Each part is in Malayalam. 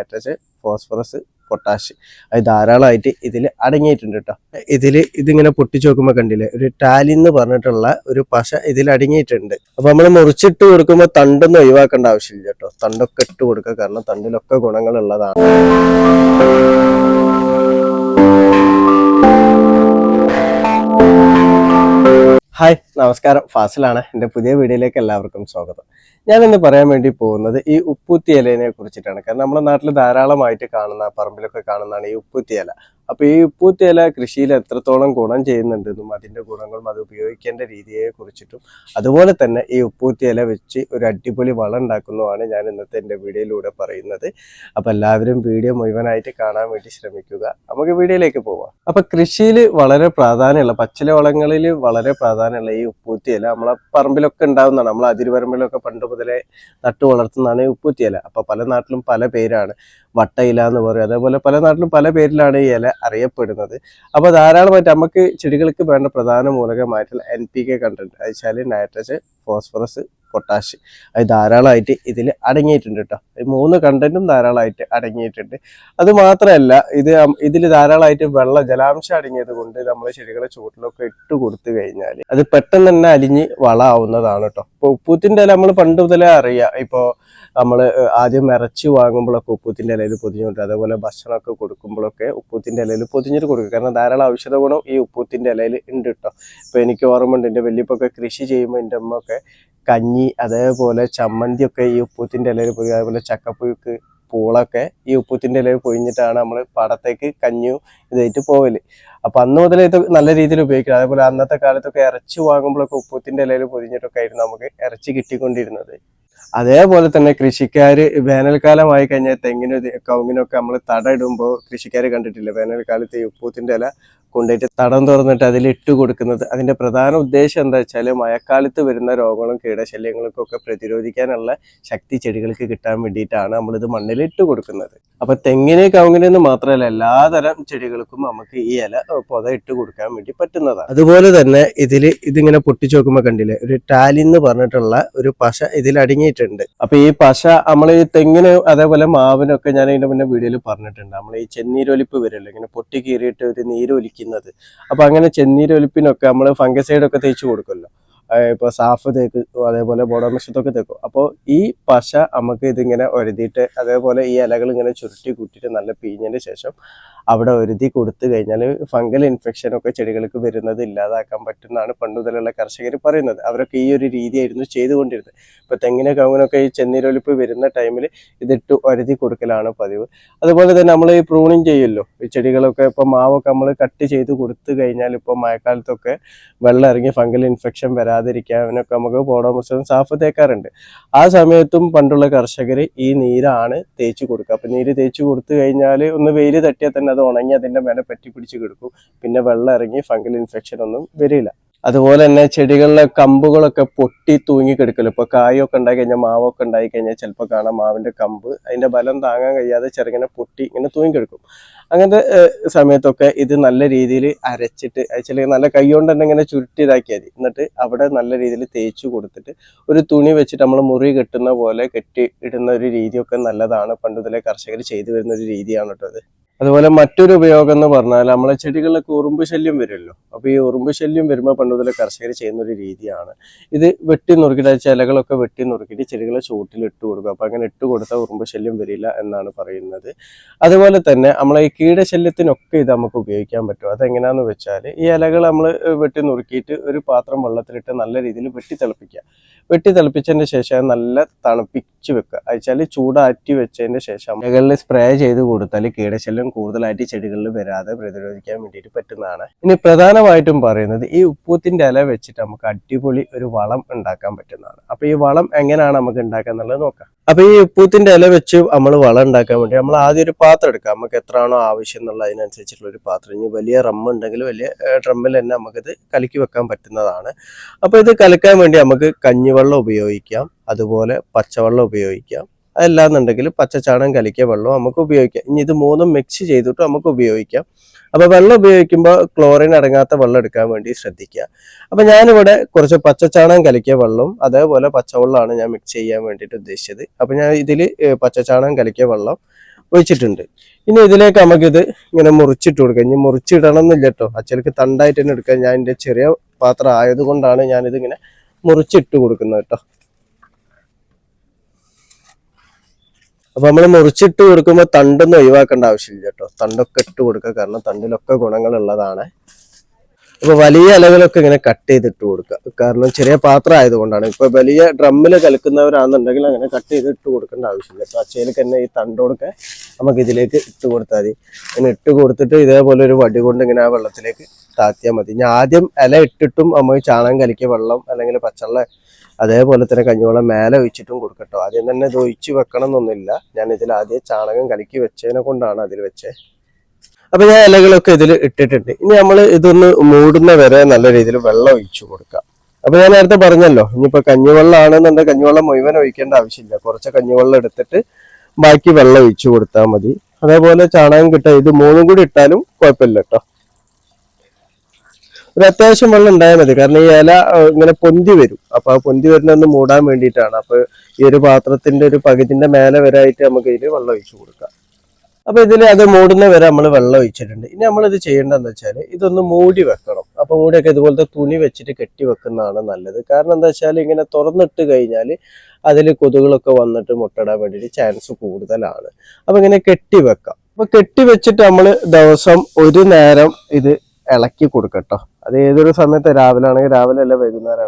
നൈട്രജൻ, ഫോസ്ഫറസ്, പൊട്ടാഷ് അത് ധാരാളമായിട്ട് ഇതിൽ അടങ്ങിയിട്ടുണ്ട് കേട്ടോ. ഇതിങ്ങനെ പൊട്ടിച്ചു നോക്കുമ്പോൾ കണ്ടില്ലേ, ഒരു ടാലിൻ എന്ന് പറഞ്ഞിട്ടുള്ള ഒരു പശ ഇതിൽ അടങ്ങിയിട്ടുണ്ട്. അപ്പൊ നമ്മൾ മുറിച്ചിട്ട് കൊടുക്കുമ്പോൾ തണ്ടൊന്നും ഒഴിവാക്കേണ്ട ആവശ്യമില്ല കേട്ടോ. തണ്ടൊക്കെ ഇട്ട് കൊടുക്കുക, കാരണം തണ്ടിലൊക്കെ ഗുണങ്ങളുള്ളതാണ്. ഹായ്, നമസ്കാരം. ഫാസിലാണ്. എൻ്റെ പുതിയ വീഡിയോയിലേക്ക് എല്ലാവർക്കും സ്വാഗതം. ഞാനിന്ന് പറയാൻ വേണ്ടി പോകുന്നത് ഈ ഉപ്പൂത്തി ഇലയെ കുറിച്ചിട്ടാണ്. കാരണം നമ്മുടെ നാട്ടിൽ ധാരാളമായിട്ട് കാണുന്ന, പറമ്പിലൊക്കെ കാണുന്നതാണ് ഈ ഉപ്പൂത്തി ഇല. അപ്പോൾ ഈ ഉപ്പൂത്തി ഇല കൃഷിയിൽ എത്രത്തോളം ഗുണം ചെയ്യുന്നുണ്ടെന്നും അതിൻ്റെ ഗുണങ്ങളും അത് ഉപയോഗിക്കേണ്ട രീതിയെ കുറിച്ചിട്ടും, അതുപോലെ തന്നെ ഈ ഉപ്പൂത്തി ഇല വെച്ച് ഒരു അടിപൊളി വളം ഉണ്ടാക്കുന്നതുമാണ് ഞാൻ ഇന്നത്തെ എൻ്റെ വീഡിയോയിലൂടെ പറയുന്നത്. അപ്പോൾ എല്ലാവരും വീഡിയോ മുഴുവനായിട്ട് കാണാൻ വേണ്ടി ശ്രമിക്കുക. നമുക്ക് വീഡിയോയിലേക്ക് പോവാം. അപ്പോൾ കൃഷിയിൽ വളരെ പ്രാധാന്യമുള്ള, പച്ചില വളങ്ങളിൽ വളരെ പ്രാധാന്യമുള്ള ഈ ഉപ്പൂത്തി ഇല നമ്മളെ പറമ്പിലൊക്കെ ഉണ്ടാവുന്നതാണ്. നമ്മൾ അതിരുപറമ്പിലൊക്കെ പണ്ട് മുതലേ നട്ടു വളർത്തുന്നതാണ് ഈ ഉപ്പൂത്തി ഇല. അപ്പോൾ പല നാട്ടിലും പല പേരാണ്. വട്ട ഇല എന്ന് പറയും. അതേപോലെ പല നാട്ടിലും പല പേരിലാണ് ഈ ഇല അറിയപ്പെടുന്നത്. അപ്പോൾ ധാരാളമായിട്ട് നമുക്ക് ചെടികൾക്ക് വേണ്ട പ്രധാന മൂലകമായിട്ടുള്ള NPK കണ്ടന്റ്, അയച്ചാൽ നൈട്രജൻ, ഫോസ്ഫറസ്, പൊട്ടാഷ് അത് ധാരാളമായിട്ട് ഇതിൽ അടങ്ങിയിട്ടുണ്ട് കേട്ടോ. ഈ 3 കണ്ടന്റും ധാരാളമായിട്ട് അടങ്ങിയിട്ടുണ്ട്. അത് മാത്രമല്ല, ഇതിൽ ധാരാളമായിട്ട് ജലാംശം അടങ്ങിയത് കൊണ്ട് നമ്മൾ ചെടികളെ ചുവട്ടിലൊക്കെ ഇട്ട് കൊടുത്തു കഴിഞ്ഞാൽ അത് പെട്ടെന്ന് തന്നെ അലിഞ്ഞ് വളമാവുന്നതാണ് കേട്ടോ. ഇപ്പോൾ ഉപ്പൂത്തിൻ്റെ ഇല നമ്മൾ പണ്ട് മുതലേ അറിയാം. ഇപ്പോൾ നമ്മൾ ആദ്യം ഇറച്ചി വാങ്ങുമ്പോഴൊക്കെ ഉപ്പൂത്തിൻ്റെ ഇലയിൽ പൊതിഞ്ഞിട്ട്, അതേപോലെ ഭക്ഷണമൊക്കെ കൊടുക്കുമ്പോഴൊക്കെ ഉപ്പൂത്തിൻ്റെ ഇലയിൽ പൊതിഞ്ഞിട്ട് കൊടുക്കും. കാരണം ധാരാളം ഔഷധ ഗുണം ഈ ഉപ്പൂത്തിൻ്റെ ഇലയിൽ ഉണ്ട് കേട്ടോ. ഇപ്പോൾ എനിക്ക് ഓർമ്മയുണ്ട്, എൻ്റെ വലിയപ്പൊക്കെ കൃഷി ചെയ്യുമ്പോൾ എൻ്റെ അമ്മയൊക്കെ കഞ്ഞി, അതേപോലെ ചമ്മന്തിയൊക്കെ ഈ ഉപ്പൂത്തിൻ്റെ ഇലയിൽ പൊതി, അതേപോലെ ചക്കപ്പുഴുക്ക്, പൂളൊക്കെ ഈ ഉപ്പൂത്തിൻ്റെ ഇലയിൽ പൊതിഞ്ഞിട്ടാണ് നമ്മൾ പാടത്തേക്ക് കഞ്ഞിയും ഇതായിട്ട് പോവല്. അപ്പൊ അന്ന് മുതലേ ഇത് നല്ല രീതിയിൽ ഉപയോഗിക്കുക. അതേപോലെ അന്നത്തെ കാലത്തൊക്കെ ഇറച്ചി വാങ്ങുമ്പോഴൊക്കെ ഉപ്പൂത്തിൻ്റെ ഇലയിൽ പൊതിഞ്ഞിട്ടൊക്കെ ആയിരുന്നു നമുക്ക് ഇറച്ചി കിട്ടിക്കൊണ്ടിരുന്നത്. അതേപോലെ തന്നെ കൃഷിക്കാര് വേനൽക്കാലമായി കഴിഞ്ഞാൽ തെങ്ങിനും കവുങ്ങിനൊക്കെ നമ്മൾ തട ഇടുമ്പോൾ കൃഷിക്കാർ കണ്ടിട്ടില്ല, വേനൽക്കാലത്ത് ഈ ഉപ്പൂത്തിൻ്റെ ഇല കൊണ്ടുപോയിട്ട് തടം തുറന്നിട്ട് അതിൽ ഇട്ട് കൊടുക്കുന്നത്. അതിന്റെ പ്രധാന ഉദ്ദേശം എന്താ വെച്ചാൽ മഴക്കാലത്ത് വരുന്ന രോഗങ്ങളും കീടശല്യങ്ങൾക്കൊക്കെ പ്രതിരോധിക്കാനുള്ള ശക്തി ചെടികൾക്ക് കിട്ടാൻ വേണ്ടിയിട്ടാണ് നമ്മളിത് മണ്ണിൽ ഇട്ട് കൊടുക്കുന്നത്. അപ്പൊ തെങ്ങിന് കവുങ്ങിനെന്ന് മാത്രമല്ല, എല്ലാതരം ചെടികൾക്കും നമുക്ക് ഈ ഇല പൊത ഇട്ട് കൊടുക്കാൻ വേണ്ടി പറ്റുന്നതാണ്. അതുപോലെ തന്നെ ഇതിങ്ങനെ പൊട്ടിച്ചു നോക്കുമ്പോൾ കണ്ടില്ലേ, ഒരു ടാലിൻ എന്ന് പറഞ്ഞിട്ടുള്ള ഒരു പശ ഇതിൽ അടങ്ങിയിട്ടുണ്ട്. അപ്പൊ ഈ പശ നമ്മൾ ഈ തെങ്ങിന് അതേപോലെ മാവിനൊക്കെ ഞാൻ ഇതിന്റെ മുന്നേ വീഡിയോയിൽ പറഞ്ഞിട്ടുണ്ട്. നമ്മൾ ഈ ചെന്നീരൊലിപ്പ് വരുമല്ലോ, ഇങ്ങനെ പൊട്ടി കീറിയിട്ട് ഒരു നീരൊലിക്കുന്നത്. അപ്പൊ അങ്ങനെ ചെന്നീരൊലിപ്പിനൊക്കെ നമ്മൾ ഫംഗസൈഡ് ഒക്കെ തേച്ച് കൊടുക്കുമല്ലോ. ഇപ്പൊ സാഫ് തേക്ക്, അതേപോലെ ബോഡോമിഷത്തൊക്കെ തേക്കും. അപ്പോൾ ഈ പശ നമുക്ക് ഇതിങ്ങനെ ഒരുതിയിട്ട്, അതേപോലെ ഈ ഇലകൾ ഇങ്ങനെ ചുരുട്ടി കൂട്ടിയിട്ട് നല്ല പിഴിഞ്ഞതിന് ശേഷം അവിടെ ഒരുതി കൊടുത്തു കഴിഞ്ഞാൽ ഫംഗൽ ഇൻഫെക്ഷൻ ഒക്കെ ചെടികൾക്ക് വരുന്നത് ഇല്ലാതാക്കാൻ പറ്റുന്നതാണ് പണ്ട് മുതലുള്ള കർഷകർ പറയുന്നത്. അവരൊക്കെ ഈ ഒരു രീതിയായിരുന്നു ചെയ്തുകൊണ്ടിരുന്നത്. ഇപ്പൊ തെങ്ങിന് കവുങ്ങിനൊക്കെ ഈ ചെന്നീരൊലിപ്പ് വരുന്ന ടൈമിൽ ഇതിട്ട് ഒരുതി കൊടുക്കലാണ് പതിവ്. അതുപോലെ തന്നെ നമ്മൾ ഈ പ്രൂണിങ് ചെയ്യുമല്ലോ, ഈ ചെടികളൊക്കെ ഇപ്പൊ മാവൊക്കെ നമ്മൾ കട്ട് ചെയ്ത് കൊടുത്തു കഴിഞ്ഞാൽ ഇപ്പൊ മഴക്കാലത്തൊക്കെ വെള്ളം ഇറങ്ങി ഫംഗൽ ഇൻഫെക്ഷൻ വരാതിരിക്കാനൊക്കെ നമുക്ക് ബോഡോമിസും സാഫ് തേക്കാറുണ്ട്. ആ സമയത്തും പണ്ടുള്ള കർഷകർ ഈ നീരാണ് തേച്ച് കൊടുക്കുക. അപ്പൊ നീര് തേച്ച് കൊടുത്തു കഴിഞ്ഞാൽ ഒന്ന് വെയിൽ തട്ടിയാൽ തന്നെ അത് ഉണങ്ങി അതിന്റെ മേലെ പറ്റി പിടിച്ച് കിടക്കും. പിന്നെ വെള്ളം ഇറങ്ങി ഫംഗൽ ഇൻഫെക്ഷൻ ഒന്നും വരില്ല. അതുപോലെ തന്നെ ചെടികളിലെ കമ്പുകളൊക്കെ പൊട്ടി തൂങ്ങി കിടക്കല്ലോ. ഇപ്പൊ കായൊക്കെ ഉണ്ടായി കഴിഞ്ഞാൽ, മാവൊക്കെ ഉണ്ടായി കഴിഞ്ഞാൽ ചിലപ്പോൾ കാണാം മാവിന്റെ കമ്പ് അതിന്റെ ബലം താങ്ങാൻ കഴിയാതെ ചെറുങ്ങനെ പൊട്ടി ഇങ്ങനെ തൂങ്ങി കിടക്കും. അങ്ങനത്തെ സമയത്തൊക്കെ ഇത് നല്ല രീതിയിൽ അരച്ചിട്ട്, ചില നല്ല കൈ കൊണ്ട് തന്നെ ഇങ്ങനെ ചുരുട്ടി ഇതാക്കിയാൽ മതി. എന്നിട്ട് അവിടെ നല്ല രീതിയിൽ തേച്ച് കൊടുത്തിട്ട് ഒരു തുണി വെച്ചിട്ട് നമ്മൾ മുറി കെട്ടുന്ന പോലെ കെട്ടി ഇടുന്ന ഒരു രീതിയൊക്കെ നല്ലതാണ്. പണ്ട് മുതലേ കർഷകർ ചെയ്തു വരുന്ന ഒരു രീതിയാണ് കേട്ടോ അത്. അതുപോലെ മറ്റൊരു ഉപയോഗം എന്ന് പറഞ്ഞാൽ നമ്മളെ ചെടികളിലൊക്കെ ഉറുമ്പ് ശല്യം വരുമല്ലോ. അപ്പൊ ഈ ഉറുമ്പ് ശല്യം വരുമ്പോൾ പണ്ട് മുതലേ കർഷകർ ചെയ്യുന്ന ഒരു രീതിയാണ് ഇത് വെട്ടി നുറുക്കിയിട്ട്, ചിലകളൊക്കെ വെട്ടി നുറുക്കിയിട്ട് ചെടികളെ ചുവട്ടിൽ ഇട്ട് കൊടുക്കുക. അപ്പൊ അങ്ങനെ ഇട്ട് കൊടുത്താൽ ഉറുമ്പ് ശല്യം വരില്ല എന്നാണ് പറയുന്നത്. അതുപോലെ തന്നെ നമ്മളെ ഈ കീടശല്യത്തിനൊക്കെ ഇത് നമുക്ക് ഉപയോഗിക്കാൻ പറ്റും. അതെങ്ങനെയാന്ന് വെച്ചാൽ, ഈ ഇലകൾ നമ്മൾ വെട്ടി നുറുക്കിയിട്ട് ഒരു പാത്രം വെള്ളത്തിലിട്ട് നല്ല രീതിയിൽ വെട്ടി തിളപ്പിച്ചതിന് ശേഷം നല്ല തണുപ്പിച്ച് വെക്കുക. അയച്ചാൽ ചൂടാറ്റി വെച്ചതിന് ശേഷം ഇലകളിൽ സ്പ്രേ ചെയ്ത് കൊടുത്താൽ കീടശല്യം കൂടുതലായിട്ട് ചെടികളിൽ വരാതെ പ്രതിരോധിക്കാൻ വേണ്ടിയിട്ട് പറ്റുന്നതാണ്. ഇനി പ്രധാനമായിട്ടും പറയുന്നത്, ഈ ഉപ്പൂത്തിന്റെ ഇല വെച്ചിട്ട് നമുക്ക് അടിപൊളി ഒരു വളം ഉണ്ടാക്കാൻ പറ്റുന്നതാണ്. അപ്പൊ ഈ വളം എങ്ങനെയാണ് നമുക്ക് ഉണ്ടാക്കുക എന്നുള്ളത് നോക്കാം. അപ്പൊ ഈ ഉപ്പൂത്തിന്റെ ഇല വെച്ച് നമ്മൾ വളം ഉണ്ടാക്കാൻ വേണ്ടി നമ്മൾ ആദ്യം ഒരു പാത്രം എടുക്കാം. നമുക്ക് എത്രയാണോ ആവശ്യം എന്നുള്ള അതിനനുസരിച്ചിട്ടുള്ള ഒരു പാത്രം. ഇനി വലിയ റമ്മ് ഉണ്ടെങ്കിൽ വലിയ ഡ്രമ്മിൽ തന്നെ നമുക്കിത് കലക്കി വെക്കാൻ പറ്റുന്നതാണ്. അപ്പൊ ഇത് കലക്കാൻ വേണ്ടി നമുക്ക് കഞ്ഞിവെള്ളം ഉപയോഗിക്കാം, അതുപോലെ പച്ചവെള്ളം ഉപയോഗിക്കാം. അതല്ലാന്നുണ്ടെങ്കിൽ പച്ചച്ചാണകം കലക്കിയ വെള്ളം നമുക്ക് ഉപയോഗിക്കാം. ഇനി ഇത് മൂന്നും മിക്സ് ചെയ്തിട്ട് നമുക്ക് ഉപയോഗിക്കാം. അപ്പൊ വെള്ളം ഉപയോഗിക്കുമ്പോൾ ക്ലോറിൻ അടങ്ങാത്ത വെള്ളം എടുക്കാൻ വേണ്ടി ശ്രദ്ധിക്കുക. അപ്പൊ ഞാനിവിടെ കുറച്ച് പച്ചച്ചാണകം കലക്കിയ വെള്ളവും അതേപോലെ പച്ചവെള്ളമാണ് ഞാൻ മിക്സ് ചെയ്യാൻ വേണ്ടിയിട്ട് ഉദ്ദേശിച്ചത്. അപ്പൊ ഞാൻ ഇതിൽ പച്ചച്ചാണകം കലക്കിയ വെള്ളം ഒഴിച്ചിട്ടുണ്ട്. ഇനി ഇതിലേക്ക് നമുക്കിത് ഇങ്ങനെ മുറിച്ചിട്ട് കൊടുക്കാം. ഇനി മുറിച്ചിടണം എന്നില്ല കേട്ടോ, അച്ചലേക്ക് തണ്ടായിട്ട് തന്നെ എടുക്കാം. ഞാൻ എൻ്റെ ചെറിയ പാത്രം ആയതുകൊണ്ടാണ് ഞാനിത് ഇങ്ങനെ മുറിച്ചിട്ട് കൊടുക്കുന്നത് കേട്ടോ. അപ്പൊ നമ്മൾ മുറിച്ചിട്ട് കൊടുക്കുമ്പോൾ തണ്ടൊന്നും ഒഴിവാക്കേണ്ട ആവശ്യമില്ല കേട്ടോ, തണ്ടൊക്കെ ഇട്ട് കൊടുക്കുക, കാരണം തണ്ടിലൊക്കെ ഗുണങ്ങളുള്ളതാണ്. അപ്പൊ വലിയ ഇലകളൊക്കെ ഇങ്ങനെ കട്ട് ചെയ്തിട്ട് കൊടുക്കുക, കാരണം ചെറിയ പാത്രം ആയതുകൊണ്ടാണ്. ഇപ്പൊ വലിയ ഡ്രമ്മിൽ കലക്കുന്നവരാണെന്നുണ്ടെങ്കിൽ അങ്ങനെ കട്ട് ചെയ്ത് ഇട്ട് കൊടുക്കേണ്ട ആവശ്യമില്ല. അപ്പൊ അച്ചയിലേക്ക് തന്നെ ഈ തണ്ടോടൊക്കെ നമുക്ക് ഇതിലേക്ക് ഇട്ട് കൊടുത്താൽ മതി. ഇങ്ങനെ ഇട്ട് കൊടുത്തിട്ട് ഇതേപോലെ ഒരു വടി കൊണ്ട് ഇങ്ങനെ ആ വെള്ളത്തിലേക്ക് താത്തിയാൽ മതി. ഞാൻ ആദ്യം ഇല ഇട്ടിട്ടും നമുക്ക് ചാണകം കലക്കിയ വെള്ളം അല്ലെങ്കിൽ പച്ചവെള്ളം അതേപോലെ തന്നെ കഞ്ഞിവെള്ളം മേലെ ഒഴിച്ചിട്ടും കൊടുക്കട്ടോ. ആദ്യം തന്നെ ഇത് ഒഴിച്ച് വെക്കണം എന്നൊന്നുമില്ല, ഞാൻ ഇതിൽ ആദ്യം ചാണകം കലക്കി വെച്ചതിനെ കൊണ്ടാണ് അതിൽ വെച്ചത്. അപ്പൊ ഞാൻ ഇലകളൊക്കെ ഇതിൽ ഇട്ടിട്ടുണ്ട്. ഇനി നമ്മൾ ഇതൊന്ന് മൂടുന്ന വരെ നല്ല രീതിയിൽ വെള്ളം ഒഴിച്ചു കൊടുക്കാം. അപ്പൊ ഞാൻ നേരത്തെ പറഞ്ഞല്ലോ, ഇനിയിപ്പോ കഞ്ഞിവെള്ളം ആണെന്നുണ്ടെങ്കിൽ കഞ്ഞിവെള്ളം മുഴുവൻ ഒഴിക്കേണ്ട ആവശ്യമില്ല, കുറച്ച് കഞ്ഞിവെള്ളം എടുത്തിട്ട് ബാക്കി വെള്ളം ഒഴിച്ചു കൊടുത്താൽ മതി. അതേപോലെ ചാണകം കിട്ടുക, ഇത് മൂന്നും കൂടി ഇട്ടാലും കുഴപ്പമില്ല കേട്ടോ. ഒരു അത്യാവശ്യം വെള്ളം ഉണ്ടായാൽ മതി, കാരണം ഈ ഇല ഇങ്ങനെ പൊന്തി വരും. അപ്പൊ ആ പൊന്തി വരുന്നൊന്ന് മൂടാൻ വേണ്ടിയിട്ടാണ്. അപ്പൊ ഈ ഒരു പാത്രത്തിന്റെ ഒരു പകുതിന്റെ മേലെ വരായിട്ട് നമുക്ക് ഇതിൽ വെള്ളം ഒഴിച്ചു കൊടുക്കാം. അപ്പൊ ഇതിൽ അത് മൂടുന്ന വരെ നമ്മൾ വെള്ളം ഒഴിച്ചിട്ടുണ്ട്. ഇനി നമ്മളിത് ചെയ്യേണ്ടതെന്ന് വെച്ചാൽ ഇതൊന്ന് മൂടി വെക്കണം. അപ്പൊ മൂടിയൊക്കെ ഇതുപോലത്തെ തുണി വെച്ചിട്ട് കെട്ടി വെക്കുന്നതാണ് നല്ലത്. കാരണം എന്താ വെച്ചാൽ ഇങ്ങനെ തുറന്നിട്ട് കഴിഞ്ഞാൽ അതിൽ കൊതുകുകളൊക്കെ വന്നിട്ട് മുട്ടയിടാൻ വേണ്ടിയിട്ട് ചാൻസ് കൂടുതലാണ്. അപ്പൊ ഇങ്ങനെ കെട്ടി വെക്കാം. അപ്പൊ കെട്ടി വെച്ചിട്ട് നമ്മൾ ദിവസം ഒരു നേരം ഇത് ഇളക്കി കൊടുക്കട്ടോ. അത് ഏതൊരു സമയത്ത്, രാവിലെ ആണെങ്കിൽ രാവിലെ, അല്ല വൈകുന്നേരം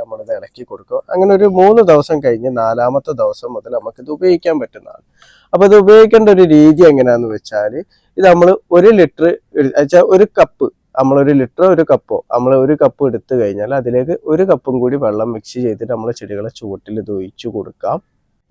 നമ്മളിത് ഇളക്കി കൊടുക്കും. അങ്ങനെ ഒരു 3 ദിവസം കഴിഞ്ഞ് 4ാമത്തെ ദിവസം മുതൽ നമുക്കിത് ഉപയോഗിക്കാൻ പറ്റുന്നതാണ്. അപ്പൊ ഇത് ഉപയോഗിക്കേണ്ട ഒരു രീതി എങ്ങനെയാന്ന് വെച്ചാൽ, ഇത് നമ്മൾ 1 ലിറ്റർ വെച്ചാൽ 1 കപ്പ്, നമ്മൾ 1 ലിറ്ററോ 1 കപ്പോ നമ്മൾ 1 കപ്പ് എടുത്തു കഴിഞ്ഞാൽ അതിലേക്ക് 1 കപ്പും കൂടി വെള്ളം മിക്സ് ചെയ്തിട്ട് നമ്മൾ ചെടികളെ ചുവട്ടിൽ ഇത് ഒഴിച്ചു കൊടുക്കാം.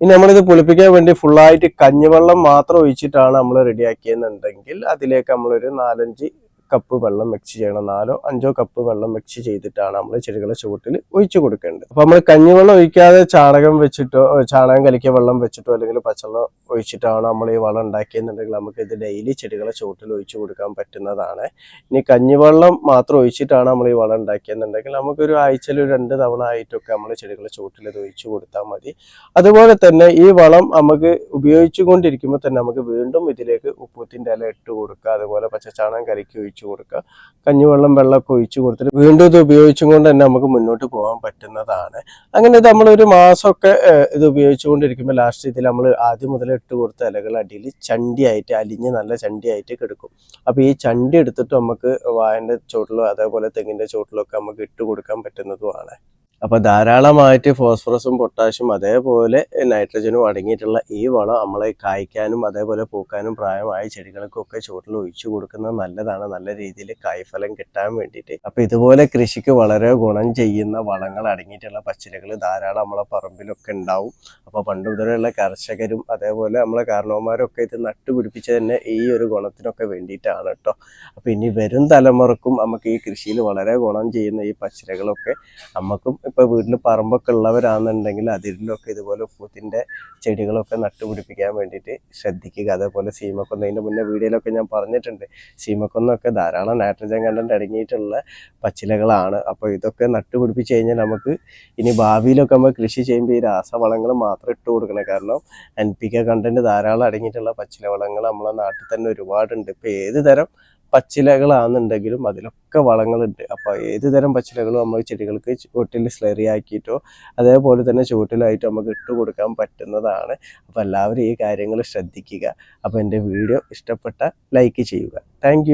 ഇനി നമ്മളിത് പുളിപ്പിക്കാൻ വേണ്ടി ഫുള്ളായിട്ട് കഞ്ഞിവെള്ളം മാത്രം ഒഴിച്ചിട്ടാണ് നമ്മൾ റെഡിയാക്കിയെന്നുണ്ടെങ്കിൽ അതിലേക്ക് നമ്മളൊരു 4-5 കപ്പ് വെള്ളം മിക്സ് ചെയ്യണം. 4-5 കപ്പ് വെള്ളം മിക്സ് ചെയ്തിട്ടാണ് നമ്മൾ ചെടികളെ ചുവട്ടിൽ ഒഴിച്ചു കൊടുക്കേണ്ടത്. അപ്പൊ നമ്മൾ കഞ്ഞിവെള്ളം ഒഴിക്കാതെ ചാണകം വെച്ചിട്ടോ, ചാണകം കലക്കിയ വെള്ളം വെച്ചിട്ടോ അല്ലെങ്കിൽ പച്ചവെള്ളം ഒഴിച്ചിട്ടാണ് നമ്മൾ ഈ വളം ഉണ്ടാക്കിയെന്നുണ്ടെങ്കിൽ നമുക്ക് ഇത് ഡെയിലി ചെടികളെ ചുവട്ടിൽ ഒഴിച്ചു കൊടുക്കാൻ പറ്റുന്നതാണ്. ഇനി കഞ്ഞിവെള്ളം മാത്രം ഒഴിച്ചിട്ടാണ് നമ്മൾ ഈ വളം ഉണ്ടാക്കിയെന്നുണ്ടെങ്കിൽ നമുക്കൊരു ആഴ്ചയിൽ 2 തവണ ആയിട്ടൊക്കെ നമ്മൾ ചെടികളെ ചുവട്ടിൽ ഇത് ഒഴിച്ചു കൊടുത്താൽ മതി. അതുപോലെ തന്നെ ഈ വളം നമുക്ക് ഉപയോഗിച്ചു കൊണ്ടിരിക്കുമ്പോൾ തന്നെ നമുക്ക് വീണ്ടും ഇതിലേക്ക് ഉപ്പൂത്തിന്റെ ഇല ഇട്ട് കൊടുക്കുക, അതുപോലെ പച്ചച്ചാണകം കലക്കി ഒഴിച്ചു കൊടുക്കുക, വെള്ളമൊക്കെ ഒഴിച്ചു കൊടുത്തിട്ട് വീണ്ടും ഇത് ഉപയോഗിച്ചും കൊണ്ട് തന്നെ നമുക്ക് മുന്നോട്ട് പോകാൻ പറ്റുന്നതാണ്. അങ്ങനെ ഇത് നമ്മളൊരു മാസമൊക്കെ ഇത് ഉപയോഗിച്ചുകൊണ്ടിരിക്കുമ്പോൾ ലാസ്റ്റ് ഇതിൽ നമ്മൾ ആദ്യം മുതൽ ഇട്ട് കൊടുത്ത ഇലകൾ അടിയിൽ ചണ്ടിയായിട്ട് അലിഞ്ഞ് നല്ല ചണ്ടിയായിട്ട് കിടക്കും. അപ്പൊ ഈ ചണ്ടി എടുത്തിട്ട് നമുക്ക് വാഴന്റെ ചോട്ടിലോ അതേപോലെ തെങ്ങിന്റെ ചോട്ടിലോ ഒക്കെ നമുക്ക് ഇട്ട് കൊടുക്കാൻ പറ്റുന്നതുമാണ്. അപ്പൊ ധാരാളമായിട്ട് ഫോസ്ഫറസും പൊട്ടാഷ്യം അതേപോലെ നൈട്രജനും അടങ്ങിയിട്ടുള്ള ഈ വളം നമ്മളെ കായ്ക്കാനും അതേപോലെ പൂക്കാനും പ്രായമായ ചെടികൾക്കൊക്കെ ചുവട്ടിൽ ഒഴിച്ചു കൊടുക്കുന്നത് നല്ലതാണ്, നല്ല രീതിയിൽ കായ്ഫലം കിട്ടാൻ വേണ്ടിയിട്ട്. അപ്പൊ ഇതുപോലെ കൃഷിക്ക് വളരെ ഗുണം ചെയ്യുന്ന വളങ്ങൾ അടങ്ങിയിട്ടുള്ള പച്ചിലകൾ ധാരാളം നമ്മളെ പറമ്പിലൊക്കെ ഉണ്ടാവും. അപ്പൊ പണ്ട് മുതലുള്ള കർഷകരും അതേപോലെ നമ്മളെ കാരണവന്മാരൊക്കെ ഇത് നട്ടുപിടിപ്പിച്ച് തന്നെ ഈ ഒരു ഗുണത്തിനൊക്കെ വേണ്ടിയിട്ടാണ് കേട്ടോ. അപ്പൊ ഇനി വരും തലമുറക്കും നമുക്ക് ഈ കൃഷിയിൽ വളരെ ഗുണം ചെയ്യുന്ന ഈ പച്ചിലകളൊക്കെ നമുക്കും ഇപ്പൊ വീട്ടിൽ പറമ്പൊക്കെ ഉള്ളവരാണെന്നുണ്ടെങ്കിൽ അതിലൊക്കെ ഇതുപോലെ ഉപ്പൂത്തിന്റെ ചെടികളൊക്കെ നട്ടുപിടിപ്പിക്കാൻ വേണ്ടിയിട്ട് ശ്രദ്ധിക്കുക. അതേപോലെ സീമക്കൊന്ന, അതിന്റെ മുന്നേ വീഡിയോയിലൊക്കെ ഞാൻ പറഞ്ഞിട്ടുണ്ട്, സീമക്കൊന്നൊക്കെ ധാരാളം നൈട്രജൻ കണ്ടന്റ് അടങ്ങിയിട്ടുള്ള പച്ചിലകളാണ്. അപ്പോൾ ഇതൊക്കെ നട്ടുപിടിപ്പിച്ച് കഴിഞ്ഞാൽ നമുക്ക് ഇനി ഭാവിയിലൊക്കെ നമ്മൾ കൃഷി ചെയ്യുമ്പോൾ ഈ രാസവളങ്ങൾ മാത്രം ഇട്ട് കൊടുക്കണം. കാരണം NPK കണ്ടന്റ് ധാരാളം അടങ്ങിയിട്ടുള്ള പച്ചില വളങ്ങൾ നമ്മളെ നാട്ടിൽ തന്നെ ഒരുപാടുണ്ട്. ഇപ്പൊ ഏത് തരം പച്ചിലകളാണെന്നുണ്ടെങ്കിലും അതിലൊക്കെ വളങ്ങളുണ്ട്. അപ്പൊ ഏത് തരം പച്ചിലകളും നമ്മൾ ചെടികൾക്ക് ചുവട്ടിൽ സ്ലറി ആക്കിയിട്ടോ അതേപോലെ തന്നെ ചുവട്ടിലായിട്ട് നമുക്ക് ഇട്ട് കൊടുക്കാൻ പറ്റുന്നതാണ്. അപ്പൊ എല്ലാവരും ഈ കാര്യങ്ങൾ ശ്രദ്ധിക്കുക. അപ്പൊ എൻ്റെ വീഡിയോ ഇഷ്ടപ്പെട്ട ലൈക്ക് ചെയ്യുക. താങ്ക്